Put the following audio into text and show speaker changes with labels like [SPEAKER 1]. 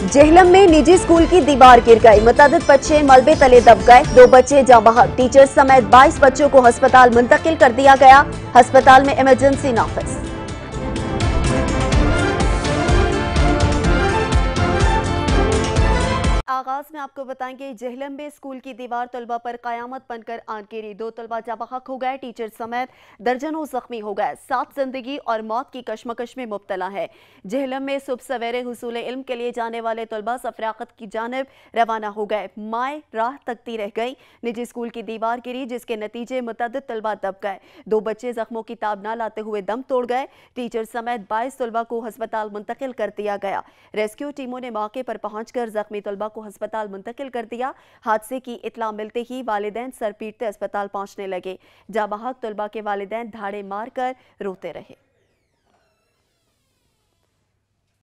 [SPEAKER 1] जेहलम में निजी स्कूल की दीवार गिर गई, मुतअद्दिद बच्चे मलबे तले दब गए, 2 बच्चे जाँ बहक, टीचर्स समेत 22 बच्चों को अस्पताल मुंतकिल कर दिया गया। अस्पताल में इमरजेंसी नाफिज। आगाज में आपको बताएंगे, जेहलम में स्कूल की दीवार तलबा पर कयामत बनकर आन गिरी, 2 तलबा जाँ बहक हो गए, टीचर समेत दर्जनों जख्मी हो गए, 7 जिंदगी और मौत की कशमकश में मुब्तला है। जेहलम में सुबह सवेरे हुसूल इल्म के लिए जाने वाले तलबा सफराकत की जानिब रवाना हो गए, माए राह तकती रह गई। निजी स्कूल की दीवार गिरी जिसके नतीजे मुतअद्दिद तलबा दब गए, 2 बच्चे जख्मों की ताब न लाते हुए दम तोड़ गए, टीचर समेत 22 तलबा को अस्पताल मुंतकिल कर दिया गया। रेस्क्यू टीमों ने मौके पर पहुंचकर जख्मी तलबा को अस्पताल मुंतकिल कर दिया। हादसे की इत्तला मिलते ही वालिदैन सर पीटते अस्पताल पहुंचने लगे। जाँ बहक तलबा के वालिदैन धाड़े मार कर रोते रहे।